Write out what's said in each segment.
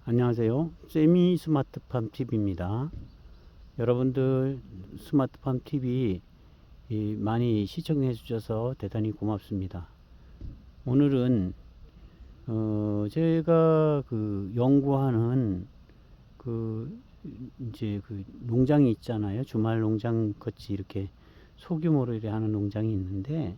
안녕하세요. 세미 스마트팜 TV입니다. 여러분들 스마트팜 TV 많이 시청해 주셔서 대단히 고맙습니다. 오늘은 제가 연구하는 그 이제 농장이 있잖아요. 주말 농장 같이 이렇게 소규모로 이렇게 하는 농장이 있는데,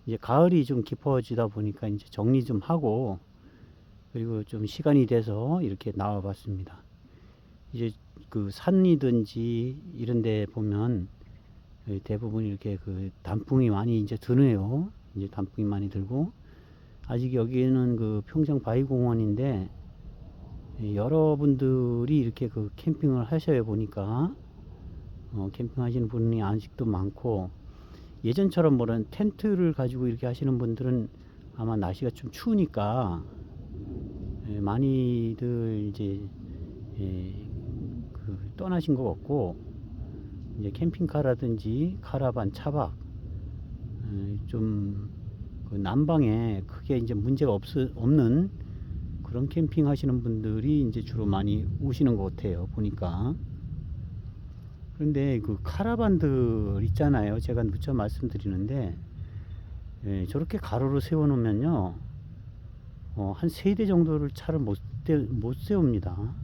이제 가을이 좀 깊어지다 보니까 이제 정리 좀 하고, 그리고 좀 시간이 돼서 이렇게 나와 봤습니다. 이제 산이든지 이런 데 보면 대부분 이렇게 단풍이 많이 이제 드네요. 이제 단풍이 많이 들고, 아직 여기는 평창 바위공원인데, 여러분들이 이렇게 캠핑을 하셔야 보니까 캠핑 하시는 분이 아직도 많고, 예전처럼 뭐는 텐트를 가지고 이렇게 하시는 분들은 아마 날씨가 좀 추우니까 많이들 이제 떠나신 것 같고, 이제 캠핑카라든지 카라반, 차박, 좀 난방에 크게 이제 문제가 없는 그런 캠핑 하시는 분들이 이제 주로 많이 오시는 것 같아요, 보니까. 그런데 카라반들 있잖아요. 제가 누차 말씀드리는데, 저렇게 가로로 세워 놓으면요, 한 3대 정도를 차를 못 세웁니다.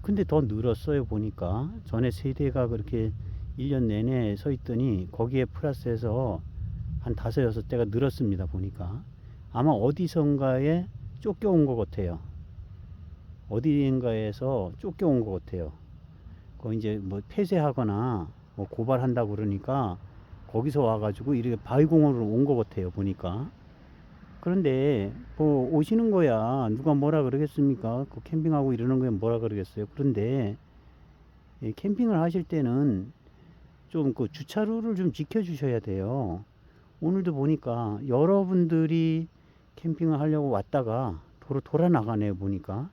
근데 더 늘었어요, 보니까. 전에 3대가 그렇게 1년 내내 서 있더니 거기에 플러스해서 한 5, 6대가 늘었습니다, 보니까. 아마 어디선가에 쫓겨온 것 같아요. 어디인가에서 쫓겨온 것 같아요. 거 이제 뭐 폐쇄하거나 뭐 고발한다고 그러니까 거기서 와가지고 이렇게 바위공원으로 온 것 같아요, 보니까. 그런데 뭐 오시는 거야 누가 뭐라 그러겠습니까? 캠핑하고 이러는 거에 뭐라 그러겠어요? 그런데 캠핑을 하실 때는 좀 주차루를 좀 지켜 주셔야 돼요. 오늘도 보니까 여러분들이 캠핑을 하려고 왔다가 도로 돌아 나가네요, 보니까.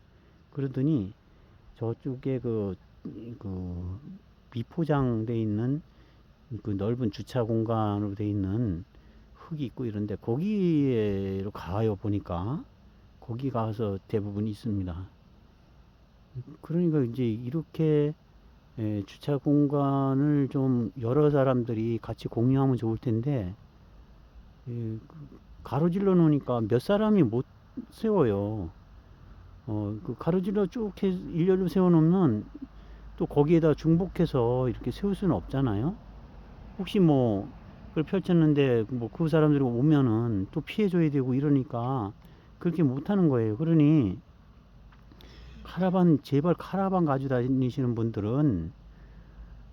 그러더니 저쪽에 비포장돼 있는 넓은 주차 공간으로 돼 있는 흙이 있고 이런데 거기로 가요, 보니까. 거기 가서 대부분 있습니다. 그러니까 이제 이렇게 주차 공간을 좀 여러 사람들이 같이 공유하면 좋을 텐데, 가로질러 놓으니까 몇 사람이 못 세워요. 가로질러 쭉 일렬로 세워 놓으면 또 거기에다 중복해서 이렇게 세울 수는 없잖아요. 혹시 뭐 그걸 펼쳤는데 뭐 그 사람들이 오면은 또 피해줘야 되고 이러니까 그렇게 못하는 거예요. 그러니 제발 카라반 가지고 다니시는 분들은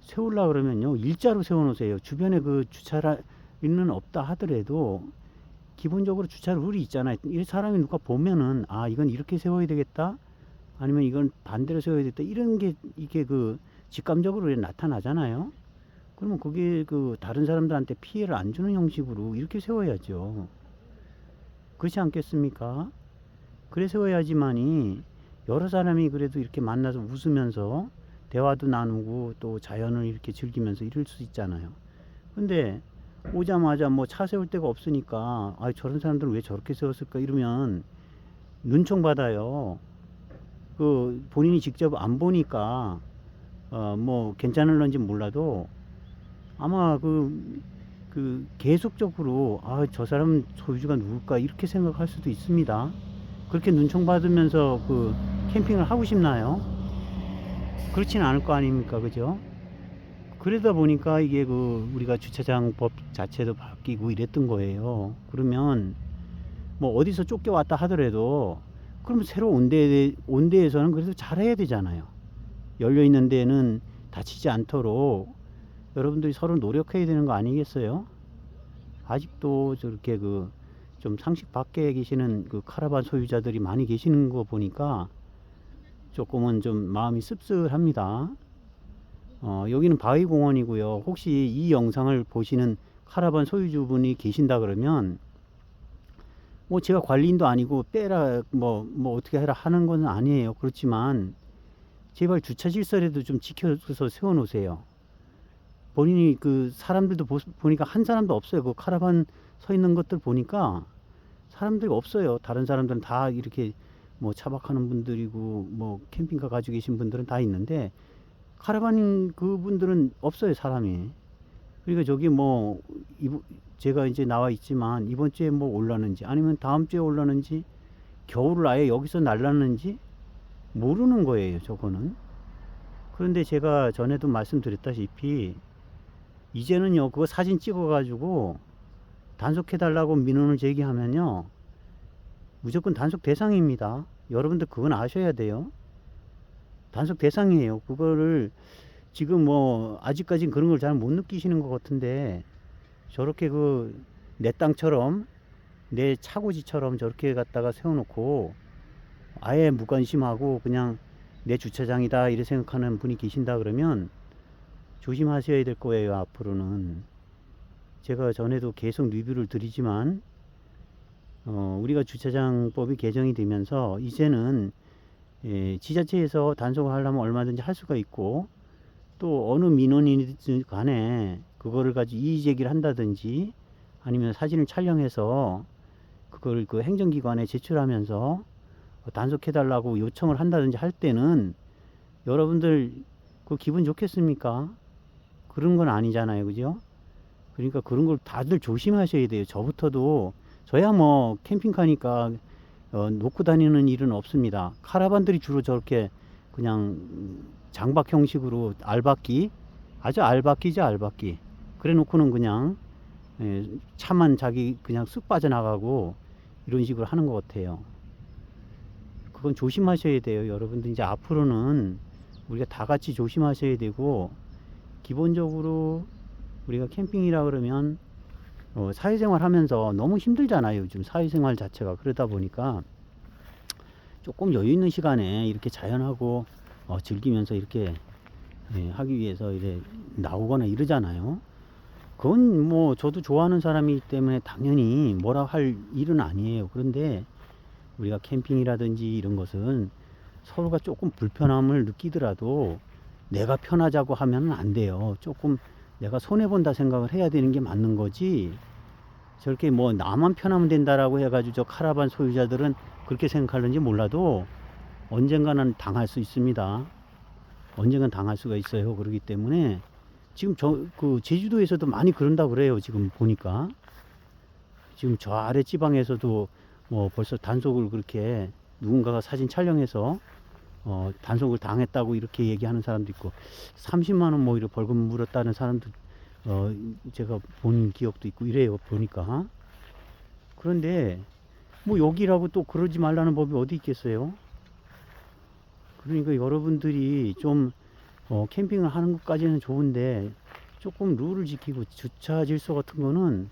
세우려 그러면요, 일자로 세워 놓으세요. 주변에 주차는 없다 하더라도 기본적으로 주차 룰이 있잖아요. 이 사람이 누가 보면은, 아, 이건 이렇게 세워야 되겠다, 아니면 이건 반대로 세워야 되겠다, 이런 게 이게 직감적으로 나타나잖아요. 그러면 그게 다른 사람들한테 피해를 안 주는 형식으로 이렇게 세워야죠. 그렇지 않겠습니까? 그래 세워야지만이 여러 사람이 그래도 이렇게 만나서 웃으면서 대화도 나누고 또 자연을 이렇게 즐기면서 이럴 수 있잖아요. 근데 오자마자 뭐 차 세울 데가 없으니까, 아, 저런 사람들은 왜 저렇게 세웠을까 이러면 눈총 받아요. 본인이 직접 안 보니까 뭐 괜찮을런지 몰라도 아마 계속적으로, 아, 저 사람 소유주가 누굴까 이렇게 생각할 수도 있습니다. 그렇게 눈총 받으면서 캠핑을 하고 싶나요? 그렇진 않을 거 아닙니까, 그죠? 그러다 보니까 이게 우리가 주차장 법 자체도 바뀌고 이랬던 거예요. 그러면 뭐 어디서 쫓겨왔다 하더라도, 그러면 새로 온 데에서는 그래도 잘해야 되잖아요. 열려 있는 데는 다치지 않도록 여러분들이 서로 노력해야 되는 거 아니겠어요? 아직도 저렇게 좀 상식 밖에 계시는 카라반 소유자들이 많이 계시는 거 보니까 조금은 좀 마음이 씁쓸합니다. 여기는 바위공원이고요. 혹시 이 영상을 보시는 카라반 소유주분이 계신다 그러면, 뭐 제가 관리인도 아니고 빼라 뭐 어떻게 해라 하는 건 아니에요. 그렇지만 제발 주차 질서라도 좀 지켜서 세워 놓으세요. 본인이 사람들도 보니까 한 사람도 없어요. 카라반 서 있는 것들 보니까 사람들이 없어요. 다른 사람들은 다 이렇게 뭐 차박하는 분들이고 뭐 캠핑카 가지고 계신 분들은 다 있는데 카라반인 그분들은 없어요, 사람이. 그러니까 저기 뭐 제가 이제 나와 있지만 이번 주에 뭐 올라는지 아니면 다음 주에 올라는지 겨울을 아예 여기서 날라는지 모르는 거예요, 저거는. 그런데 제가 전에도 말씀드렸다시피 이제는요, 그거 사진 찍어 가지고 단속해 달라고 민원을 제기하면요 무조건 단속 대상입니다. 여러분들 그건 아셔야 돼요. 단속 대상이에요. 그거를 지금 뭐 아직까진 그런 걸 잘 못 느끼시는 것 같은데 저렇게 그 내 땅처럼 내 차고지처럼 저렇게 갖다가 세워놓고 아예 무관심하고 그냥 내 주차장이다 이렇게 생각하는 분이 계신다 그러면 조심하셔야 될 거예요. 앞으로는 제가 전에도 계속 리뷰를 드리지만 우리가 주차장법이 개정이 되면서 이제는 지자체에서 단속을 하려면 얼마든지 할 수가 있고 또 어느 민원인이든 간에 그거를 가지고 이의제기를 한다든지 아니면 사진을 촬영해서 그걸 그 행정기관에 제출하면서 단속해달라고 요청을 한다든지 할 때는 여러분들 그 기분 좋겠습니까? 그런 건 아니잖아요, 그죠? 그러니까 그런 걸 다들 조심하셔야 돼요. 저부터도 저야 뭐 캠핑카니까 놓고 다니는 일은 없습니다. 카라반들이 주로 저렇게 그냥 장박 형식으로 알박기, 아주 알박기죠, 알박기. 그래 놓고는 그냥 차만 자기 그냥 쑥 빠져나가고 이런 식으로 하는 것 같아요. 그건 조심하셔야 돼요. 여러분들 이제 앞으로는 우리가 다 같이 조심하셔야 되고 기본적으로 우리가 캠핑이라 그러면 사회생활 하면서 너무 힘들잖아요. 요즘 사회생활 자체가. 그러다 보니까 조금 여유 있는 시간에 이렇게 자연하고 즐기면서 이렇게 하기 위해서 이렇게 나오거나 이러잖아요. 그건 뭐 저도 좋아하는 사람이기 때문에 당연히 뭐라 할 일은 아니에요. 그런데 우리가 캠핑이라든지 이런 것은 서로가 조금 불편함을 느끼더라도 내가 편하자고 하면 안 돼요. 조금 내가 손해본다 생각을 해야 되는 게 맞는 거지. 저렇게 뭐 나만 편하면 된다라고 해가지고 저 카라반 소유자들은 그렇게 생각하는지 몰라도 언젠가는 당할 수 있습니다. 언젠간 당할 수가 있어요. 그렇기 때문에 지금 그 제주도에서도 많이 그런다 그래요. 지금 보니까 지금 저 아래 지방에서도 뭐 벌써 단속을 그렇게 누군가가 사진 촬영해서 단속을 당했다고 이렇게 얘기하는 사람도 있고 30만 원 뭐 이렇게 벌금 물었다는 사람도 제가 본 기억도 있고 이래요. 보니까. 그런데 뭐 여기라고 또 그러지 말라는 법이 어디 있겠어요? 그러니까 여러분들이 좀 캠핑을 하는 것까지는 좋은데 조금 룰을 지키고 주차 질서 같은 거는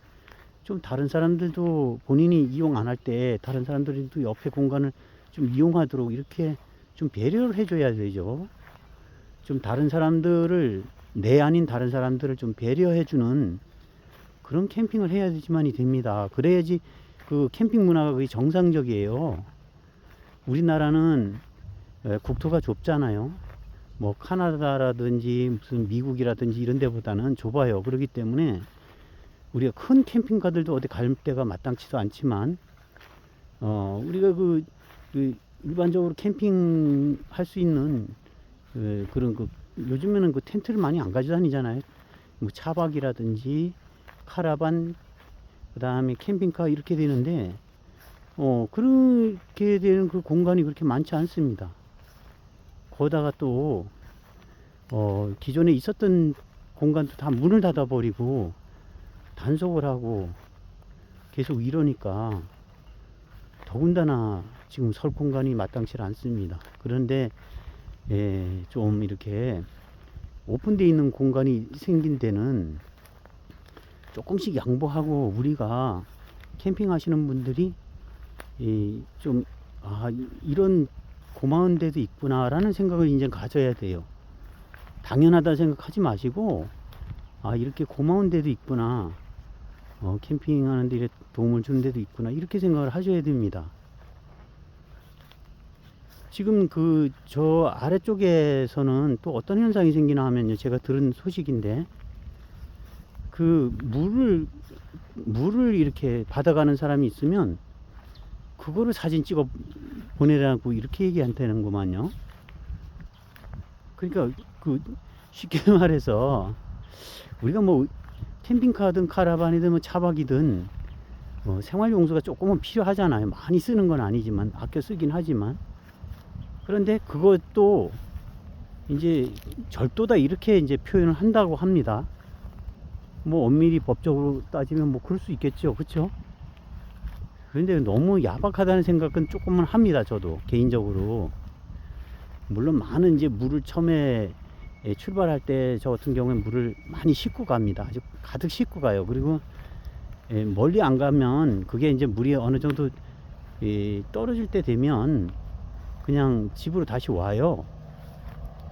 좀 다른 사람들도 본인이 이용 안 할 때 다른 사람들도 옆에 공간을 좀 이용하도록 이렇게 좀 배려를 해줘야 되죠. 좀 다른 사람들을 내 아닌 다른 사람들을 좀 배려해주는 그런 캠핑을 해야지만이 됩니다. 그래야지 그 캠핑 문화가 거의 정상적이에요. 우리나라는 국토가 좁잖아요. 뭐 카나다라든지 무슨 미국이라든지 이런 데보다는 좁아요. 그렇기 때문에 우리가 큰 캠핑카들도 어디 갈 데가 마땅치도 않지만 우리가 그 일반적으로 캠핑 할 수 있는 그런 요즘에는 그 텐트를 많이 안 가져다니잖아요. 뭐 차박이라든지 카라반 그 다음에 캠핑카 이렇게 되는데 그렇게 되는 그 공간이 그렇게 많지 않습니다. 거기다가 또 기존에 있었던 공간도 다 문을 닫아 버리고 단속을 하고 계속 이러니까 더군다나 지금 설 공간이 마땅치 않습니다. 그런데 좀 이렇게 오픈되어 있는 공간이 생긴 데는 조금씩 양보하고 우리가 캠핑 하시는 분들이 좀 이런 고마운 데도 있구나 라는 생각을 이제 가져야 돼요. 당연하다 생각하지 마시고 이렇게 고마운 데도 있구나, 캠핑하는 데 도움을 주는 데도 있구나 이렇게 생각을 하셔야 됩니다. 지금 저 아래쪽에서는 또 어떤 현상이 생기나 하면요, 제가 들은 소식인데 그 물을 이렇게 받아가는 사람이 있으면 그거를 사진 찍어 보내라고 이렇게 얘기한다는구만요. 그러니까 그 쉽게 말해서 우리가 뭐 캠핑카든 카라반이든 뭐 차박이든 생활용수가 조금은 필요하잖아요. 많이 쓰는 건 아니지만 아껴 쓰긴 하지만, 그런데 그것도 이제 절도다 이렇게 이제 표현을 한다고 합니다. 뭐 엄밀히 법적으로 따지면 뭐 그럴 수 있겠죠, 그렇죠? 그런데 너무 야박하다는 생각은 조금은 합니다, 저도 개인적으로. 물론 많은 이제 물을 처음에 출발할 때 저 같은 경우에 물을 많이 싣고 갑니다. 아주 가득 싣고 가요. 그리고 멀리 안 가면 그게 이제 물이 어느 정도 떨어질 때 되면 그냥 집으로 다시 와요.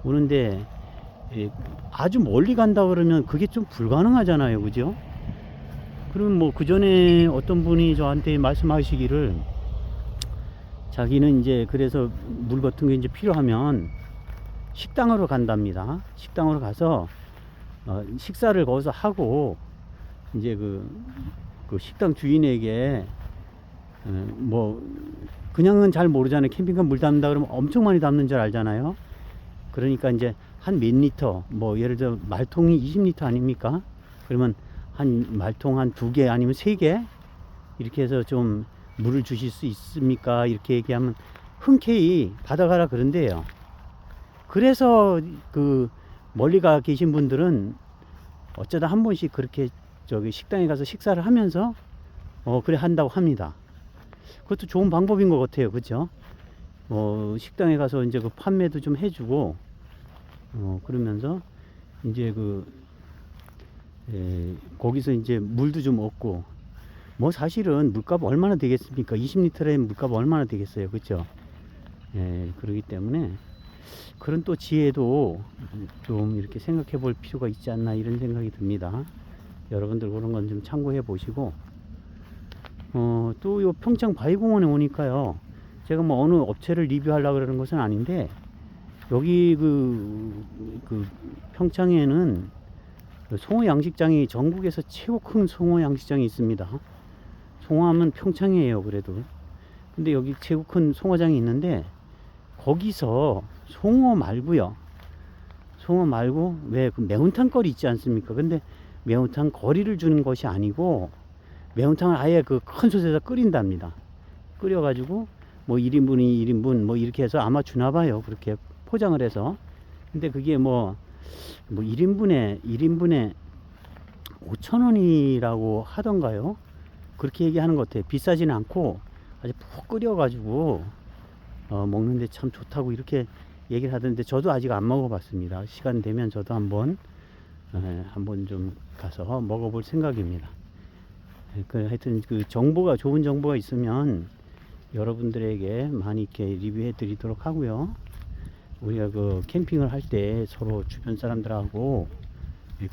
오는데 아주 멀리 간다 그러면 그게 좀 불가능하잖아요, 그죠? 그럼 뭐 그 전에 어떤 분이 저한테 말씀하시기를, 자기는 이제 그래서 물 같은 게 이제 필요하면 식당으로 간답니다. 식당으로 가서 식사를 거기서 하고 이제 그 식당 주인에게 뭐 그냥은 잘 모르잖아요. 캠핑카 물 담는다 그러면 엄청 많이 담는 줄 알잖아요. 그러니까 이제 한 몇 리터, 뭐 예를 들어 말통이 20리터 아닙니까? 그러면 한 말통 한 2개 아니면 3개 이렇게 해서 좀 물을 주실 수 있습니까? 이렇게 얘기하면 흔쾌히 받아가라 그런데요. 그래서 그 멀리 가 계신 분들은 어쩌다 한 번씩 그렇게 저기 식당에 가서 식사를 하면서 그래 한다고 합니다. 그것도 좋은 방법인 것 같아요, 그죠? 식당에 가서 이제 그 판매도 좀 해주고 그러면서 이제 거기서 이제 물도 좀 얻고, 뭐 사실은 물값 얼마나 되겠습니까? 20리터에 물값 얼마나 되겠어요, 그죠? 그러기 때문에 그런 또 지혜도 좀 이렇게 생각해 볼 필요가 있지 않나 이런 생각이 듭니다. 여러분들 그런 건 좀 참고해 보시고, 또 요 평창 바위공원에 오니까요, 제가 뭐 어느 업체를 리뷰하려고 그러는 것은 아닌데, 여기 그 평창에는 송어 양식장이 전국에서 최고 큰 송어 양식장이 있습니다. 송어하면 평창이에요, 그래도. 근데 여기 최고 큰 송어장이 있는데, 거기서 송어 말고요, 송어 말고 왜 그 매운탕 거리 있지 않습니까? 근데 매운탕 거리를 주는 것이 아니고 매운탕을 아예 그 큰 솥에서 끓인답니다. 끓여가지고 뭐 1인분이 1인분 뭐 이렇게 해서 아마 주나봐요, 그렇게 포장을 해서. 근데 그게 뭐 1인분에 5,000원이라고 하던가요? 그렇게 얘기하는 것 같아요. 비싸지는 않고 아주 푹 끓여가지고 먹는데 참 좋다고 이렇게 얘기를 하던데, 저도 아직 안 먹어봤습니다. 시간 되면 저도 한번 좀 가서 먹어볼 생각입니다. 하여튼 그 정보가, 좋은 정보가 있으면 여러분들에게 많이 이렇게 리뷰해 드리도록 하고요. 우리가 그 캠핑을 할 때 서로 주변 사람들하고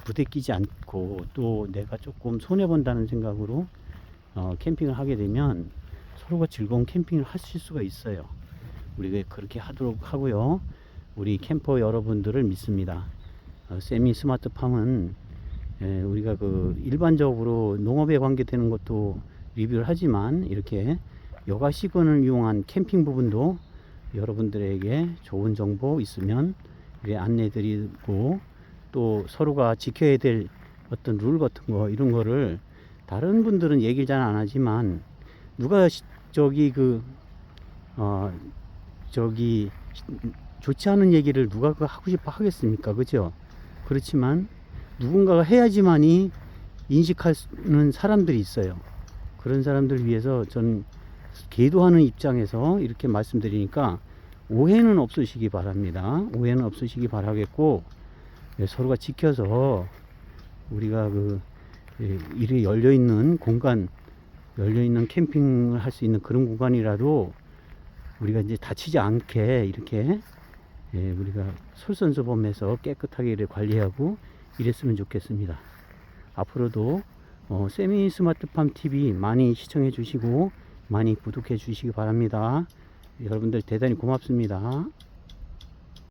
부대끼지 않고, 또 내가 조금 손해 본다는 생각으로 캠핑을 하게 되면 서로가 즐거운 캠핑을 하실 수가 있어요. 우리가 그렇게 하도록 하고요. 우리 캠퍼 여러분들을 믿습니다. 세미 스마트팜은 우리가 그 일반적으로 농업에 관계되는 것도 리뷰를 하지만, 이렇게 여가시간을 이용한 캠핑 부분도 여러분들에게 좋은 정보 있으면 안내 드리고, 또 서로가 지켜야 될 어떤 룰 같은 거, 이런 거를 다른 분들은 얘기를 잘 안 하지만, 누가 좋지 않은 얘기를 누가 하고 싶어 하겠습니까, 그죠? 그렇지만 누군가가 해야지만이 인식하는 사람들이 있어요. 그런 사람들을 위해서 전 계도하는 입장에서 이렇게 말씀드리니까 오해는 없으시기 바랍니다. 오해는 없으시기 바라겠고, 서로가 지켜서 우리가 이렇게 열려있는 공간, 열려있는 캠핑을 할 수 있는 그런 공간이라도 우리가 이제 다치지 않게 이렇게 우리가 솔선수범해서 깨끗하게 관리하고 이랬으면 좋겠습니다. 앞으로도 세미 스마트팜 TV 많이 시청해 주시고 많이 구독해 주시기 바랍니다. 여러분들 대단히 고맙습니다.